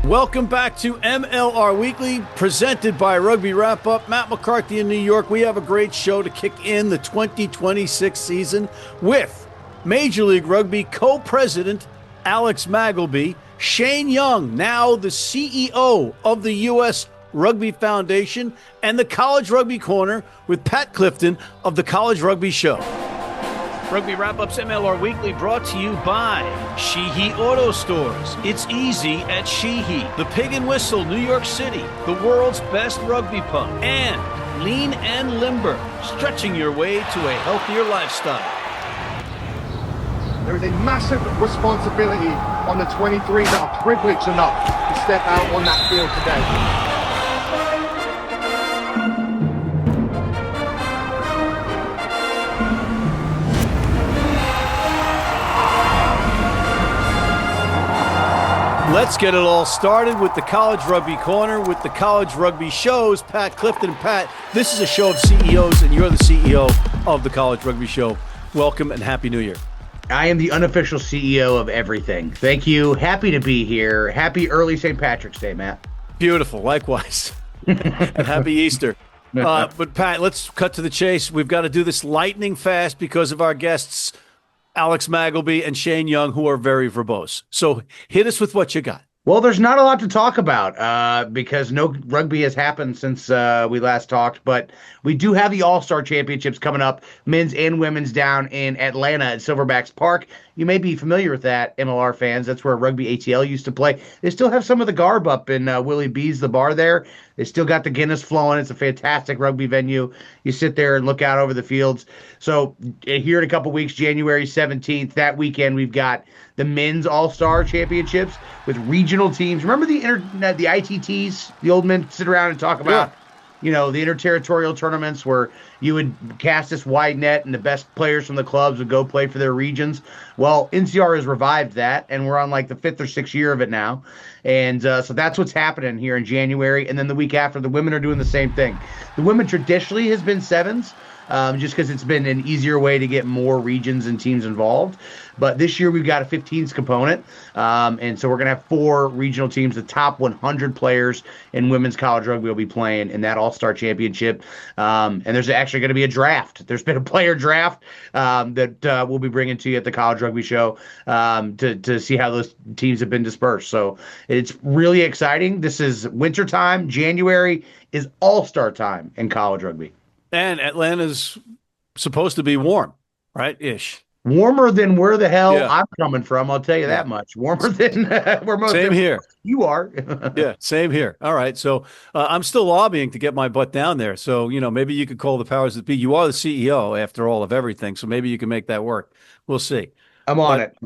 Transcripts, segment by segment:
Welcome back to MLR Weekly, presented by Rugby Wrap-Up. Matt McCarthy in New York. We have a great show to kick in the 2026 season with Major League Rugby Co-President Alex Magleby, Shane Young, now the CEO of the U.S. Rugby Foundation, and the College Rugby Corner with Pat Clifton of the College Rugby Show. Rugby Wrap-Up's MLR Weekly brought to you by Sheehy Auto Stores. It's easy at Sheehy. The Pig and Whistle, New York City, the world's best rugby pub. And Lean and Limber, stretching your way to a healthier lifestyle. There is a massive responsibility on the 23 that are privileged enough to step out on that field today. Let's get it all started with the College Rugby Corner, with the College Rugby Shows. Pat Clifton. Pat, this is a show of CEOs, and you're the CEO of the College Rugby Show. Welcome and Happy New Year. I am the unofficial CEO of everything. Thank you. Happy to be here. Happy early St. Patrick's Day, Matt. Beautiful. Likewise. And Happy Easter. But Pat, let's cut to the chase. We've got to do this lightning fast because of our guests, Alex Magleby and Shane Young, who are very verbose. So hit us with what you got. Well, there's not a lot to talk about because no rugby has happened since we last talked, but we do have the All-Star Championships coming up, men's and women's, down in Atlanta at Silverbacks Park. You may be familiar with that, MLR fans. That's where Rugby ATL used to play. They still have some of the garb up in Willie B's, the bar there. They still got the Guinness flowing. It's a fantastic rugby venue. You sit there and look out over the fields. So here in a couple weeks, January 17th, that weekend, we've got the men's All-Star Championships with regional teams. Remember the ITTs? The old men sit around and talk about, you know, the interterritorial tournaments where you would cast this wide net and the best players from the clubs would go play for their regions. Well, NCR has revived that, and we're on like the 5th or 6th year of it now. And so that's what's happening here in January. And then the week after, the women are doing the same thing. The women traditionally has been sevens, just because it's been an easier way to get more regions and teams involved. But this year we've got a 15s component, and so we're going to have 4 regional teams. The top 100 players in women's college rugby will be playing in that All-Star Championship. And there's actually going to be a draft. There's been a player draft that we'll be bringing to you at the College Rugby Show to see how those teams have been dispersed. So it's really exciting. This is wintertime. January is All-Star time in college rugby. And Atlanta's supposed to be warm, right? Ish. Warmer than where the hell I'm coming from, I'll tell you that much. Warmer than where most same here. You are. Yeah, same here. All right. So I'm still lobbying to get my butt down there. So, you know, maybe you could call the powers that be. You are the CEO, after all, of everything. So maybe you can make that work. We'll see. I'm on it.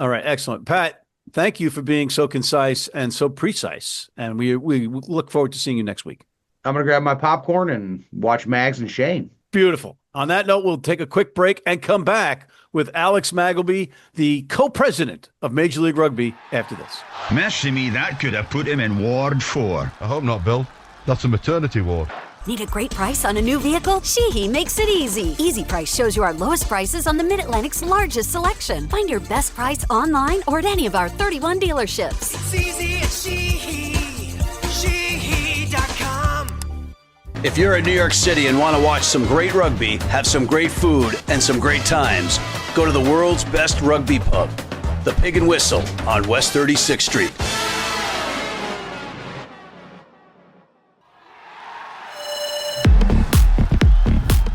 All right. Excellent. Pat, thank you for being so concise and so precise. And we look forward to seeing you next week. I'm going to grab my popcorn and watch Mags and Shane. Beautiful. On that note, we'll take a quick break and come back with Alex Magleby, the co-president of Major League Rugby, after this. Mercy me, that could have put him in Ward 4. I hope not, Bill. That's a maternity ward. Need a great price on a new vehicle? Sheehy makes it easy. Easy Price shows you our lowest prices on the Mid-Atlantic's largest selection. Find your best price online or at any of our 31 dealerships. It's easy at Sheehy. Sheehy.com. If you're in New York City and want to watch some great rugby, have some great food, and some great times, go to the world's best rugby pub, the Pig and Whistle on West 36th Street.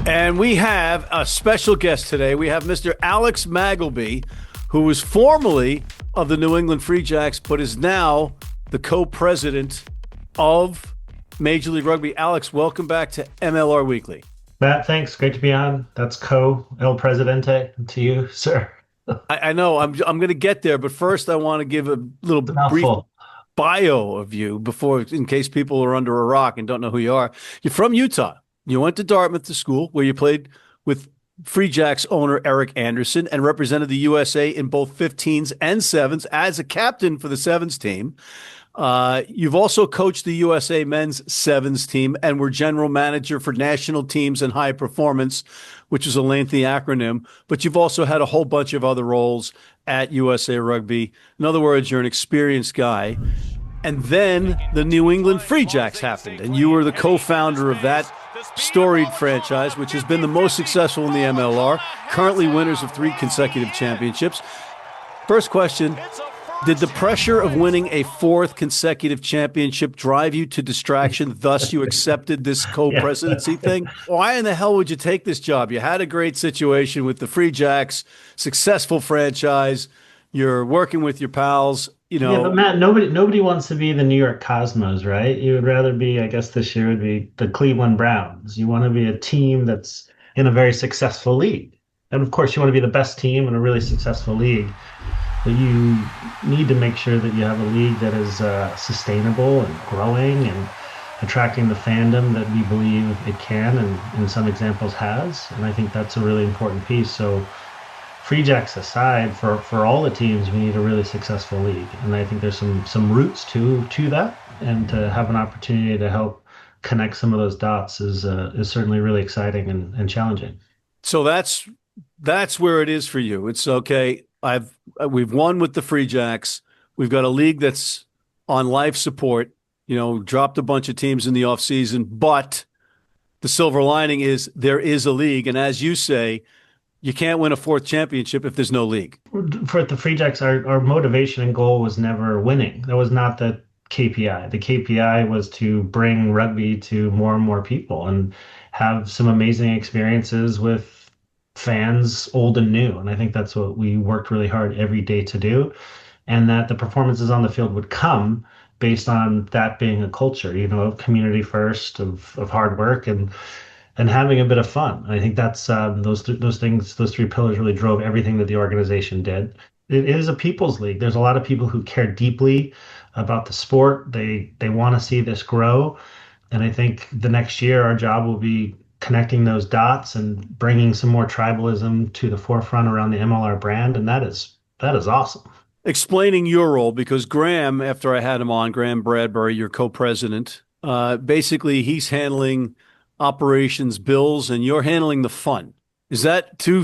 And we have a special guest today. We have Mr. Alex Magleby, who was formerly of the New England Free Jacks, but is now the co-president of Major League Rugby. Alex, welcome back to MLR Weekly. Matt, thanks. Great to be on. That's El Presidente to you, sir. I know. I'm going to get there, but first I want to give a little brief bio of you before, in case people are under a rock and don't know who you are. You're from Utah. You went to Dartmouth to school, where you played with Free Jacks owner Eric Anderson and represented the USA in both 15s and 7s as a captain for the 7s team. You've also coached the USA men's 7s team and were general manager for national teams and high performance, which is a lengthy acronym, but you've also had a whole bunch of other roles at USA Rugby. In other words, you're an experienced guy. And then the New England Free Jacks happened, and you were the co-founder of that storied franchise, which has been the most successful in the MLR, currently winners of 3 consecutive championships. First question, did the pressure of winning a 4th consecutive championship drive you to distraction, thus you accepted this co-presidency thing? Why in the hell would you take this job? You had a great situation with the Free Jacks, successful franchise, you're working with your pals. Yeah, but Matt, nobody wants to be the New York Cosmos, right? You would rather be, I guess this year would be the Cleveland Browns. You want to be a team that's in a very successful league. And of course, you want to be the best team in a really successful league. But you need to make sure that you have a league that is sustainable and growing and attracting the fandom that we believe it can and in some examples has. And I think that's a really important piece. So Free Jacks aside, for all the teams, we need a really successful league. And I think there's some roots to that. And to have an opportunity to help connect some of those dots is certainly really exciting and challenging. So that's where it is for you. It's okay. We've won with the Free Jacks. We've got a league that's on life support, dropped a bunch of teams in the offseason, but the silver lining is there is a league. And as you say, you can't win a 4th championship if there's no league. For the Free Jacks, our motivation and goal was never winning. That was not the KPI. The KPI was to bring rugby to more and more people and have some amazing experiences with fans, old and new. And I think that's what we worked really hard every day to do. And that the performances on the field would come based on that being a culture, community first, of hard work and having a bit of fun. I think that's those 3 pillars really drove everything that the organization did. It is a people's league. There's a lot of people who care deeply about the sport. They want to see this grow. And I think the next year our job will be connecting those dots and bringing some more tribalism to the forefront around the MLR brand. And that is awesome. Explaining your role, because Graeme, after I had him on, Graeme Bradbury, your co-president, basically he's handling operations, bills, and you're handling the fun. Is that too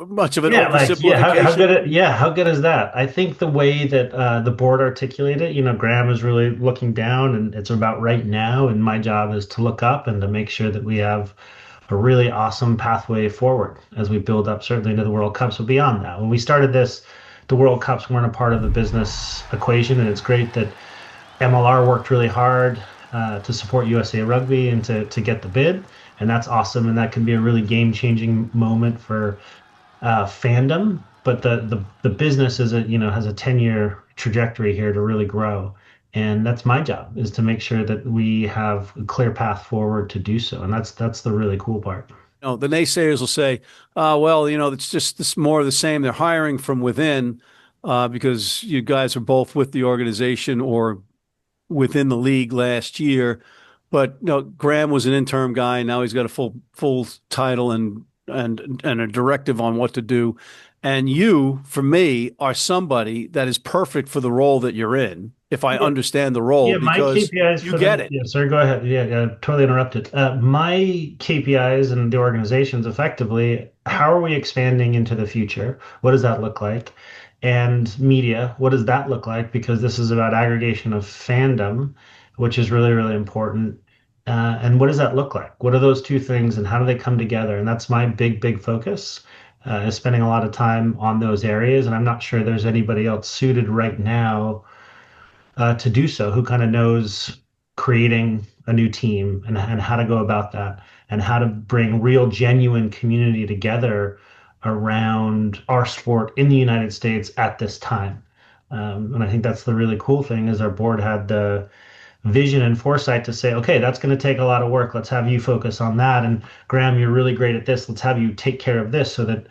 much of an oversimplification? How good is that? I think the way that the board articulated it, Graeme is really looking down and it's about right now. And my job is to look up and to make sure that we have a really awesome pathway forward as we build up certainly into the World Cup. So beyond that, when we started this, the World Cups weren't a part of the business equation. And it's great that MLR worked really hard to support USA Rugby and to get the bid. And that's awesome. And that can be a really game-changing moment for fandom. But the business has a 10-year trajectory here to really grow. And that's my job, is to make sure that we have a clear path forward to do so. And that's the really cool part. The naysayers will say, it's just this more of the same. They're hiring from within because you guys are both with the organization or within the league last year. But Graeme was an interim guy. Now he's got a full title and a directive on what to do. And you, for me, are somebody that is perfect for the role that you're in, if I understand the role, because my KPIs you get it. Yeah, sorry, go ahead. Yeah, totally interrupted. My KPIs and the organizations effectively, how are we expanding into the future? What does that look like? And media, what does that look like? Because this is about aggregation of fandom, which is really, really important. And what does that look like? What are those 2 things and how do they come together? And that's my big focus, is spending a lot of time on those areas. And I'm not sure there's anybody else suited right now to do so, who kind of knows creating a new team and how to go about that and how to bring real, genuine community together around our sport in the United States at this time. And I think that's the really cool thing, is our board had the vision and foresight to say, okay, that's going to take a lot of work. Let's have you focus on that. And Graeme, you're really great at this. Let's have you take care of this so that,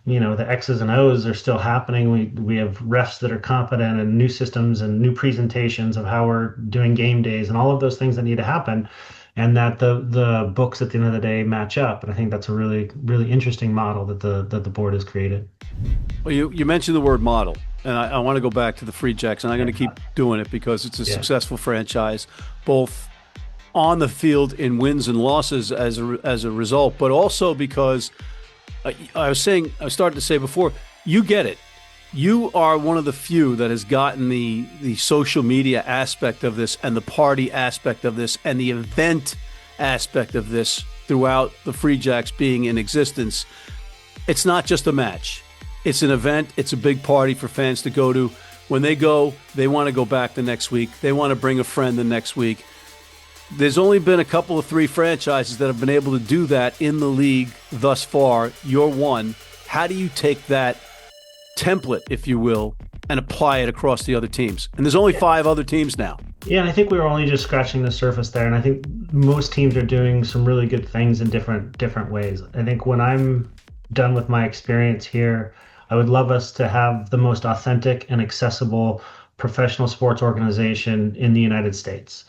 the X's and O's are still happening. We have refs that are competent and new systems and new presentations of how we're doing game days and all of those things that need to happen. And that the books at the end of the day match up. And I think that's a really, really interesting model that the board has created. Well, you mentioned the word model, and I want to go back to the Free Jacks, and I'm going to keep doing it because it's a successful franchise, both on the field in wins and losses as a result, but also because I was starting to say before, you get it. You are one of the few that has gotten the social media aspect of this and the party aspect of this and the event aspect of this throughout the Free Jacks being in existence. It's not just a match. It's an event. It's a big party for fans to go to. When they go, they want to go back the next week. They want to bring a friend the next week. There's only been a couple of 3 franchises that have been able to do that in the league thus far. You're one. How do you take that template, if you will, and apply it across the other teams? And there's only 5 other teams now. Yeah, and I think we were only just scratching the surface there. And I think most teams are doing some really good things in different ways. I think when I'm done with my experience here, I would love us to have the most authentic and accessible professional sports organization in the United States.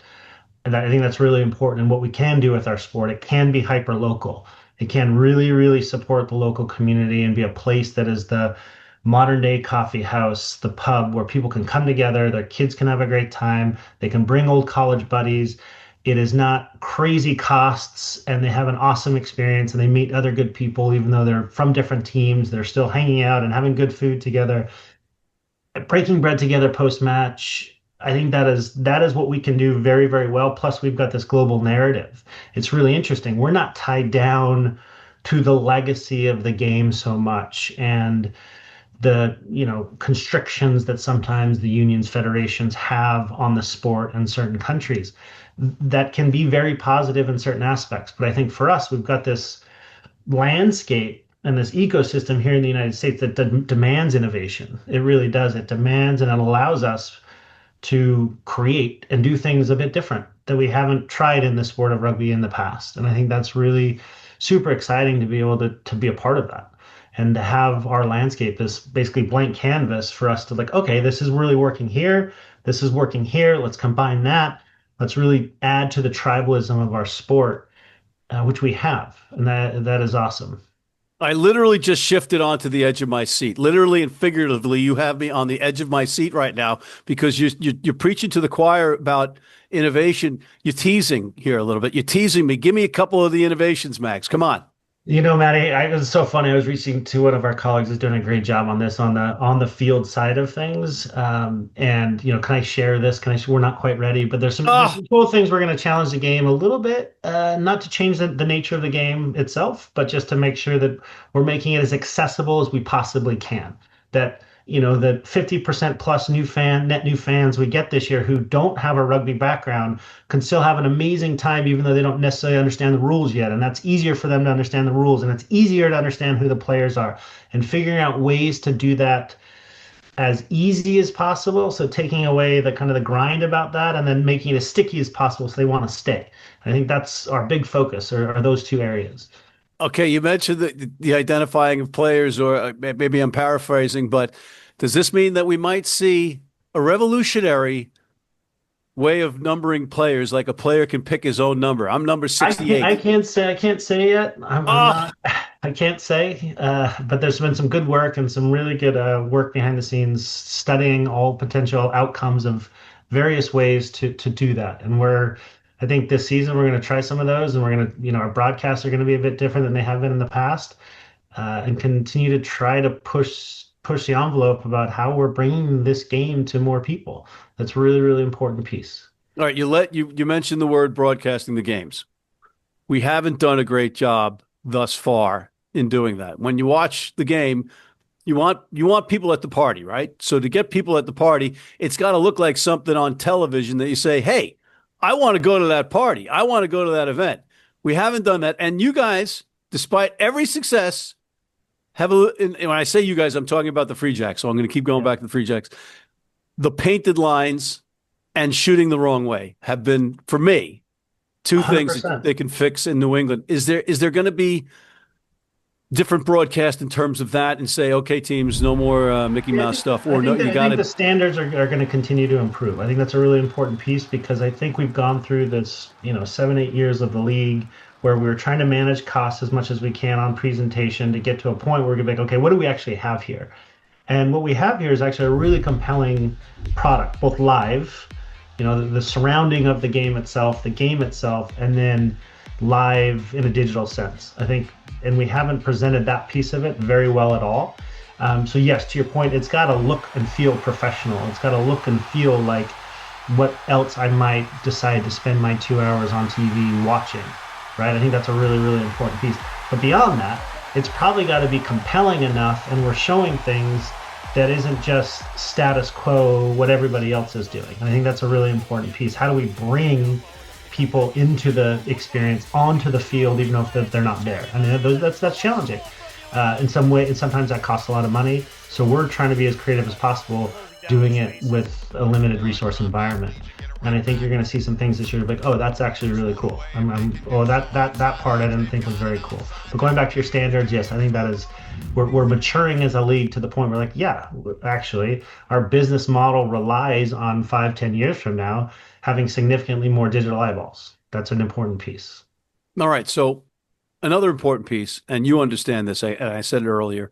And I think that's really important. And what we can do with our sport, it can be hyper local. It can really, really support the local community and be a place that is the modern day coffee house, the pub where people can come together, their kids can have a great time, they can bring old college buddies. It is not crazy costs, and they have an awesome experience, and they meet other good people, even though they're from different teams. They're still hanging out and having good food together, breaking bread together post-match. I think that is what we can do very, very well. Plus, we've got this global narrative. It's really interesting. We're not tied down to the legacy of the game so much, and the constrictions that sometimes the unions, federations have on the sport in certain countries. That can be very positive in certain aspects. But I think for us, we've got this landscape and this ecosystem here in the United States that demands innovation. It really does. It demands and it allows us to create and do things a bit different that we haven't tried in the sport of rugby in the past. And I think that's really super exciting to be able to be a part of that. And to have our landscape, this basically blank canvas for us to okay, this is really working here. This is working here. Let's combine that. Let's really add to the tribalism of our sport, which we have. And that is awesome. I literally just shifted onto the edge of my seat. Literally and figuratively, you have me on the edge of my seat right now because you're preaching to the choir about innovation. You're teasing here a little bit. You're teasing me. Give me a couple of the innovations, Max. Come on. Matty, it was so funny. I was reaching to one of our colleagues who's doing a great job on this on the field side of things. And can I share this? We're not quite ready, but there's some cool things we're going to challenge the game a little bit, not to change the nature of the game itself, but just to make sure that we're making it as accessible as we possibly can. That the 50% plus net new fans we get this year who don't have a rugby background can still have an amazing time, even though they don't necessarily understand the rules yet. And that's easier for them to understand the rules, and it's easier to understand who the players are, and figuring out ways to do that as easy as possible. So taking away the kind of the grind about that, and then making it as sticky as possible so they want to stay. I think that's our big focus, are those 2 areas. Okay, you mentioned the identifying of players, or maybe I'm paraphrasing, but does this mean that we might see a revolutionary way of numbering players, like a player can pick his own number? I'm number 68. I can't say yet. I can't say, but there's been some good work and some really good work behind the scenes studying all potential outcomes of various ways to do that. And I think this season we're going to try some of those, and we're going to, our broadcasts are going to be a bit different than they have been in the past, and continue to try to push the envelope about how we're bringing this game to more people. That's a really, really important piece. All right, you mentioned the word broadcasting the games. We haven't done a great job thus far in doing that. When you watch the game, you want people at the party, right? So to get people at the party, it's got to look like something on television that you say, hey, I want to go to that party. I want to go to that event. We haven't done that. And you guys, despite every success, and when I say you guys, I'm talking about the Free Jacks. So I'm going to keep going back to the Free Jacks. The painted lines and shooting the wrong way have been, for me, 2 things that they can fix in New England. Is there going to be different broadcast in terms of that, and say, okay, teams, no more Mickey Mouse stuff, or no, you got to. The standards are going to continue to improve. I think that's a really important piece, because I think we've gone through this, 7-8 years of the league where we're trying to manage costs as much as we can on presentation to get to a point where we're going to be like, okay, what do we actually have here? And what we have here is actually a really compelling product, both live, the surrounding of the game itself, and then live in a digital sense. I think, and we haven't presented that piece of it very well at all. So yes, to your point, it's got to look and feel professional. It's got to look and feel like what else I might decide to spend my 2 hours on TV watching, right? I think that's a really, really important piece. But beyond that, it's probably got to be compelling enough, and we're showing things that isn't just status quo, what everybody else is doing. And I think that's a really important piece. How do we bring people into the experience, onto the field, even if they're not there? I mean, that's challenging. In some way, and sometimes that costs a lot of money. So we're trying to be as creative as possible, doing it with a limited resource environment. And I think you're going to see some things this year like, oh, that's actually really cool. That part I didn't think was very cool. But going back to your standards, yes, I think that is, we're maturing as a league to the point where like, yeah, actually, our business model relies on 5-10 years from now having significantly more digital eyeballs. That's an important piece. All right. So another important piece, and you understand this, I said it earlier,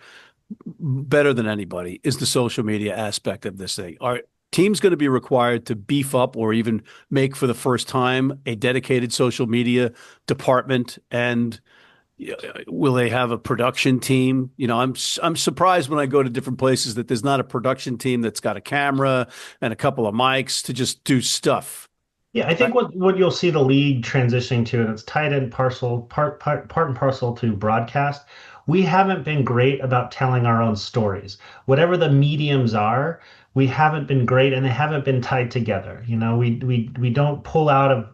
better than anybody, is the social media aspect of this thing. Are teams going to be required to beef up or even make for the first time a dedicated social media department? And will they have a production team? You know, I'm surprised when I go to different places that there's not a production team that's got a camera and a couple of mics to just do stuff. Yeah, I think what you'll see the league transitioning to, and it's tied in part and parcel to broadcast. We haven't been great about telling our own stories. Whatever the mediums are, we haven't been great, and they haven't been tied together. You know, we don't pull out of,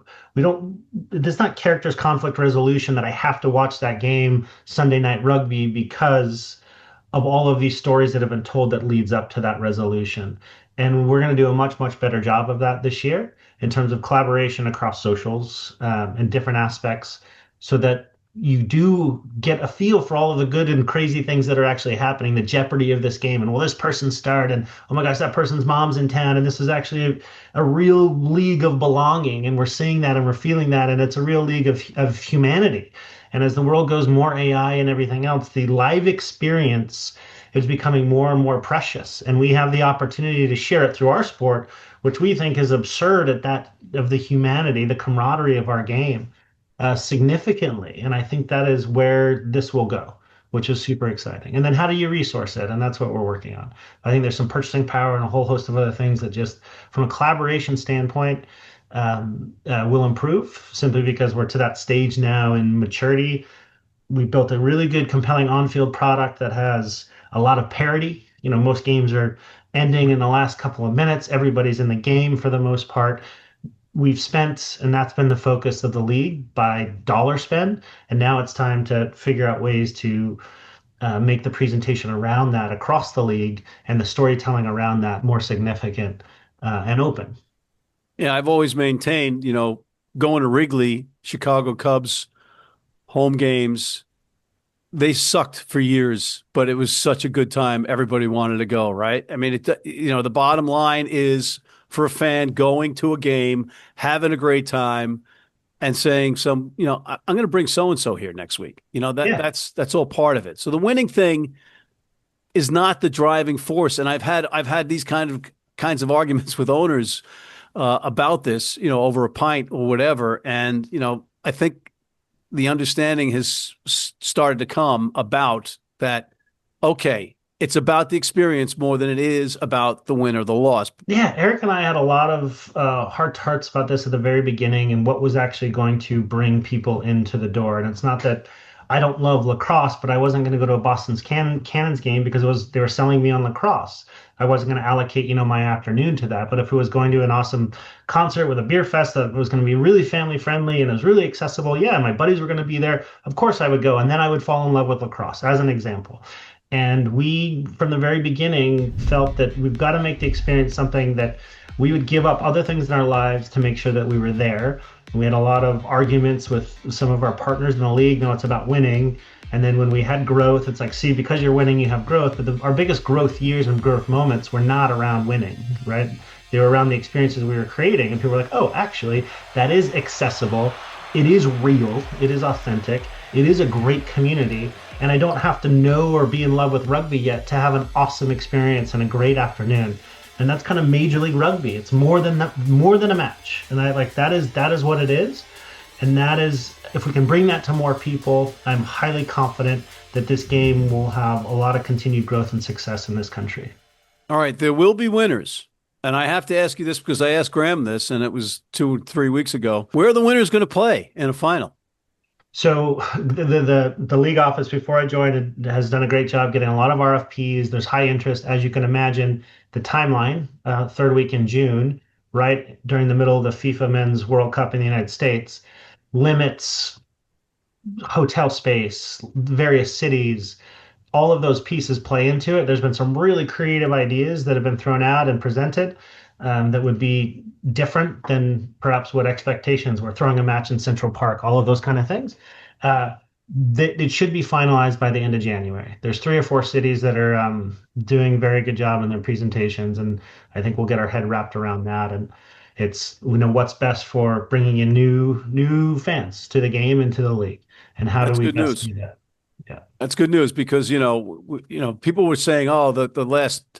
there's not characters conflict resolution that I have to watch that game Sunday Night Rugby because of all of these stories that have been told that leads up to that resolution. And we're going to do a much, much better job of that this year in terms of collaboration across socials and different aspects, so that you do get a feel for all of the good and crazy things that are actually happening, the jeopardy of this game. And well, this person starred, and oh my gosh, that person's mom's in town. And this is actually a real league of belonging. And we're seeing that and we're feeling that. And it's a real league of humanity. And as the world goes more AI and everything else, the live experience is becoming more and more precious. And we have the opportunity to share it through our sport, which we think is absurd at that of the humanity, the camaraderie of our game. Significantly. And I think that is where this will go, which is super exciting. And then how do you resource it? And that's what we're working on. I think there's some purchasing power and a whole host of other things that just from a collaboration standpoint will improve, simply because we're to that stage now in maturity. We built a really good, compelling on-field product that has a lot of parity. You know, most games are ending in the last couple of minutes. Everybody's in the game for the most part. We've spent, and that's been the focus of the league, by dollar spend. And now it's time to figure out ways to make the presentation around that across the league and the storytelling around that more significant and open. Yeah, I've always maintained, you know, going to Wrigley, Chicago Cubs, home games, they sucked for years, but it was such a good time. Everybody wanted to go, right? I mean, the bottom line is, for a fan going to a game, having a great time, and saying I'm going to bring so-and-so here next week. You know, that's all part of it. So the winning thing is not the driving force. And I've had these kinds of arguments with owners about this, you know, over a pint or whatever. And, you know, I think the understanding has started to come about that. Okay, it's about the experience more than it is about the win or the loss. Yeah, Eric and I had a lot of heart-to-hearts about this at the very beginning and what was actually going to bring people into the door. And it's not that I don't love lacrosse, but I wasn't going to go to a Boston's Cannons game because they were selling me on lacrosse. I wasn't going to allocate, you know, my afternoon to that. But if it was going to an awesome concert with a beer fest that was going to be really family friendly and it was really accessible, yeah, my buddies were going to be there, of course I would go. And then I would fall in love with lacrosse, as an example. And we, from the very beginning, felt that we've got to make the experience something that we would give up other things in our lives to make sure that we were there. And we had a lot of arguments with some of our partners in the league. No, it's about winning. And then when we had growth, it's like, see, because you're winning, you have growth. But our biggest growth years and growth moments were not around winning, right? They were around the experiences we were creating. And people were like, oh, actually, that is accessible. It is real. It is authentic. It is a great community. And I don't have to know or be in love with rugby yet to have an awesome experience and a great afternoon. And that's kind of Major League Rugby. It's more than a match. And that is what it is. And that is, if we can bring that to more people, I'm highly confident that this game will have a lot of continued growth and success in this country. All right, there will be winners. And I have to ask you this because I asked Graeme this, and it was 2 or 3 weeks ago. Where are the winners going to play in a final? So the league office, before I joined, has done a great job getting a lot of RFPs. There's high interest, as you can imagine. The timeline, third week in June, right during the middle of the FIFA Men's World Cup in the United States, limits hotel space, various cities. All of those pieces play into it. There's been some really creative ideas that have been thrown out and presented that would be different than perhaps what expectations were. Throwing a match in Central Park, all of those kind of things. It should be finalized by the end of January. There's 3 or 4 cities that are doing very good job in their presentations, and I think we'll get our head wrapped around that. And it's, we know what's best for bringing in new fans to the game and to the league, and how do we best do that. Yeah, that's good news because people were saying, "Oh, the last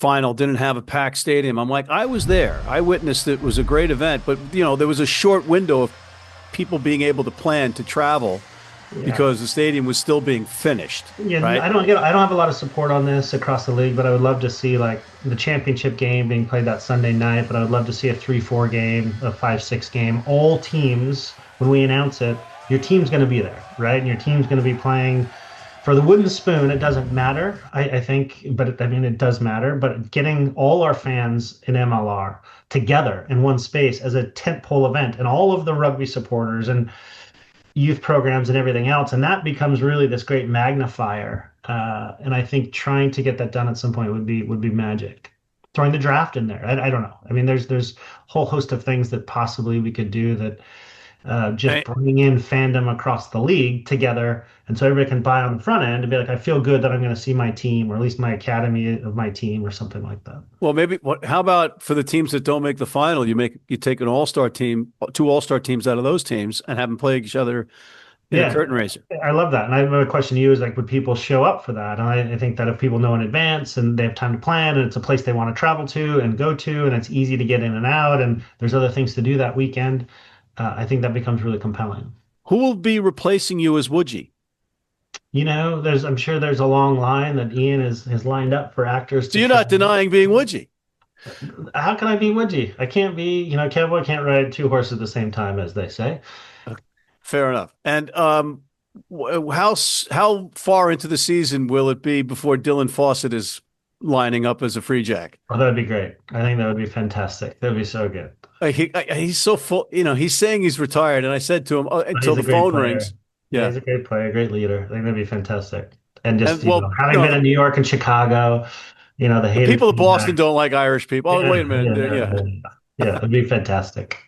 final didn't have a packed stadium." I'm like, I was there, I witnessed it. It was a great event, but there was a short window of people being able to plan to travel because the stadium was still being finished. Yeah, right? I don't have a lot of support on this across the league, but I would love to see like the championship game being played that Sunday night. But I would love to see a 3-4 game, a 5-6 game. All teams, when we announce it, your team's going to be there, right? And your team's going to be playing for the wooden spoon. It doesn't matter, I think, but it does matter. But getting all our fans in MLR together in one space as a tentpole event, and all of the rugby supporters and youth programs and everything else, and that becomes really this great magnifier. And I think trying to get that done at some point would be magic. Throwing the draft in there, I don't know. I mean, there's a whole host of things that possibly we could do that. Bringing in fandom across the league together, and so everybody can buy on the front end and be like, I feel good that I'm going to see my team, or at least my academy of my team, or something like that. Well, maybe how about for the teams that don't make the final, you take an all-star team, 2 all-star teams out of those teams, and have them play each other in a curtain raiser. I love that. And I have a question to you is like, would people show up for that? And I think that if people know in advance and they have time to plan, and it's a place they want to travel to and go to, and it's easy to get in and out, and there's other things to do that weekend, I think that becomes really compelling. Who will be replacing you as Woodgie? I'm sure there's a long line that Ian has lined up for actors. So you're not denying being Woodgie? How can I be Woodgie? I can't be, cowboy can't ride 2 horses at the same time, as they say. Fair enough. And how far into the season will it be before Dylan Fawcett is lining up as a free jack? Oh, that'd be great. I think that would be fantastic. That'd be so good. He's so full. He's saying he's retired, and I said to him until the phone rings. Yeah, he's a great player, great leader. I think that'd be fantastic. And just having been in New York and Chicago, the people of Boston don't like Irish people. Oh, wait a minute. Yeah, it'd be fantastic.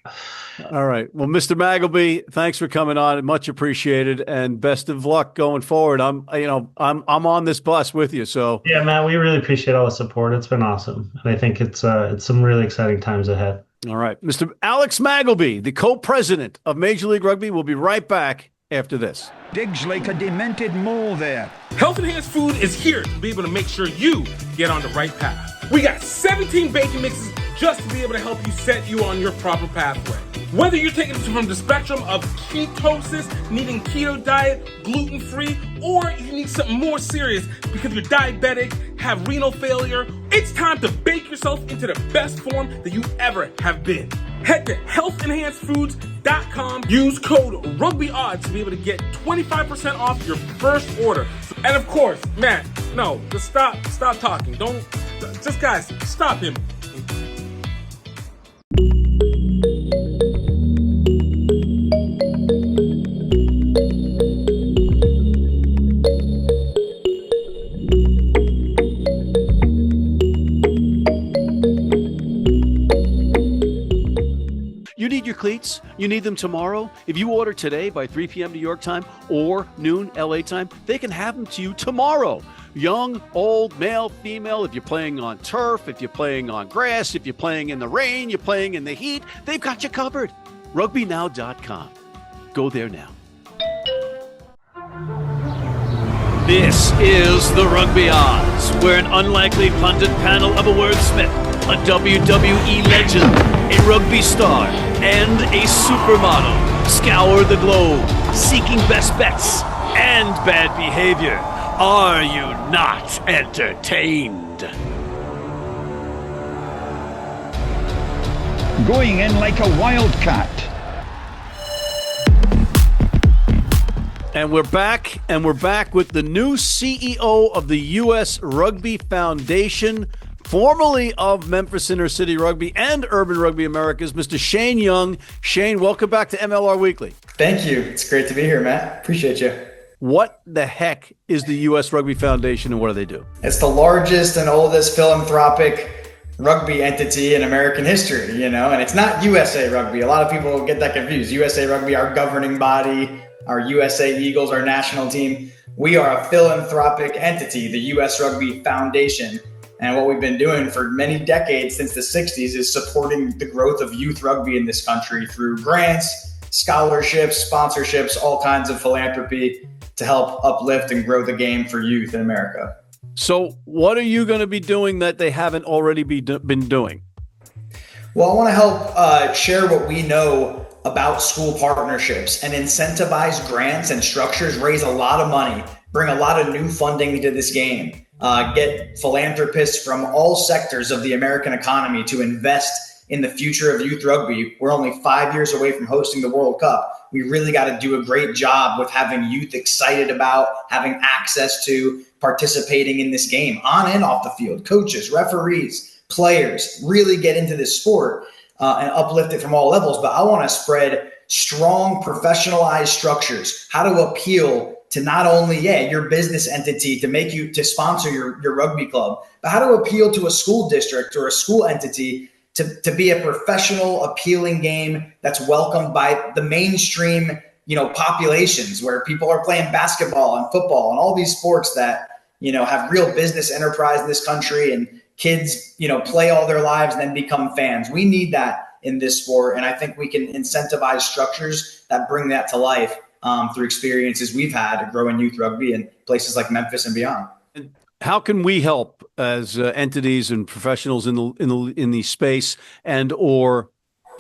All right. Well, Mr. Magleby, thanks for coming on. Much appreciated, and best of luck going forward. I'm on this bus with you. So yeah, Matt, we really appreciate all the support. It's been awesome, and I think it's some really exciting times ahead. All right, Mr. Alex Magleby, the co-president of Major League Rugby, will be right back after this. Digs like a demented mole there. Health Enhanced Food is here to be able to make sure you get on the right path. We got 17 baking mixes just to be able to help you set you on your proper pathway. Whether you're taking it from the spectrum of ketosis, needing keto diet, gluten-free, or you need something more serious because you're diabetic, have renal failure, it's time to bake yourself into the best form that you ever have been. Head to healthenhancedfoods.com, use code RugbyOdds to be able to get 25% off your first order. And of course, Matt, no, just stop talking. Guys, stop him. You need your cleats? You need them tomorrow? If you order today by 3 p.m. New York time or noon LA time, they can have them to you tomorrow. Young, old, male, female, if you're playing on turf, if you're playing on grass, if you're playing in the rain, you're playing in the heat, they've got you covered. RugbyNow.com. Go there now. This is the Rugby Odds, where an unlikely pundit panel of a wordsmith, a WWE legend, a rugby star, and a supermodel scour the globe, seeking best bets and bad behavior. Are you not entertained? Going in like a wildcat. And we're back with the new CEO of the U.S. Rugby Foundation, formerly of Memphis Inner City Rugby and Urban Rugby Americas, Mr. Shane Young. Shane, welcome back to MLR Weekly. Thank you. It's great to be here, Matt. Appreciate you. What the heck is the U.S. Rugby Foundation, and what do they do? It's the largest and oldest philanthropic rugby entity in American history, and it's not USA Rugby. A lot of people get that confused. USA Rugby, our governing body, our USA Eagles, our national team. We are a philanthropic entity, the U.S. Rugby Foundation. And what we've been doing for many decades since the 60s is supporting the growth of youth rugby in this country through grants, scholarships, sponsorships, all kinds of philanthropy to help uplift and grow the game for youth in America. So what are you going to be doing that they haven't already been doing? Well, I want to help share what we know about school partnerships and incentivize grants and structures, raise a lot of money, bring a lot of new funding into this game, get philanthropists from all sectors of the American economy to invest in the future of youth rugby. We're only 5 years away from hosting the World Cup. We really got to do a great job with having youth excited about, having access to, participating in this game on and off the field. Coaches, referees, players really get into this sport and uplift it from all levels. But I want to spread strong, professionalized structures, how to appeal to not only, your business entity to sponsor your rugby club, but how to appeal to a school district or a school entity to be a professional, appealing game that's welcomed by the mainstream, populations where people are playing basketball and football and all these sports that, have real business enterprise in this country, and kids, play all their lives and then become fans. We need that in this sport. And I think we can incentivize structures that bring that to life through experiences we've had growing youth rugby in places like Memphis and beyond. How can we help as entities and professionals in the space and or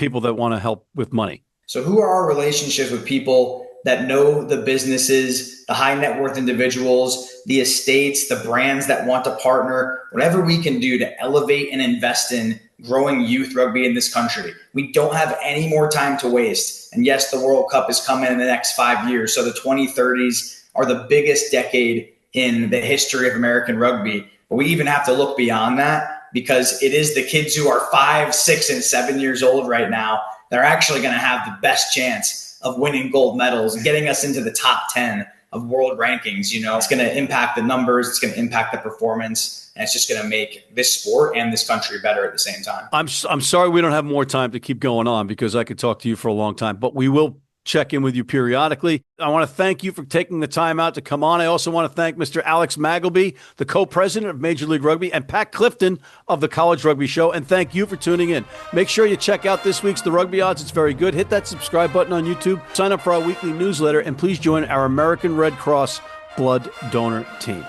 people that want to help with money? So who are our relationships with people that know the businesses, the high net worth individuals, the estates, the brands that want to partner, whatever we can do to elevate and invest in growing youth rugby in this country. We don't have any more time to waste. And yes, the World Cup is coming in the next 5 years. So the 2030s are the biggest decade in the history of American rugby. But we even have to look beyond that, because it is the kids who are 5, 6, and 7 years old right now that are actually going to have the best chance of winning gold medals and getting us into the top 10 of world rankings. It's going to impact the numbers, it's going to impact the performance, and it's just going to make this sport and this country better at the same time. I'm sorry we don't have more time to keep going on, because I could talk to you for a long time, but we will check in with you periodically. I want to thank you for taking the time out to come on. I also want to thank Mr. Alex Magleby, the co-president of Major League Rugby, and Pat Clifton of the College Rugby Show. And thank you for tuning in. Make sure you check out this week's The Rugby Odds. It's very good. Hit that subscribe button on YouTube. Sign up for our weekly newsletter, and please join our American Red Cross blood donor team.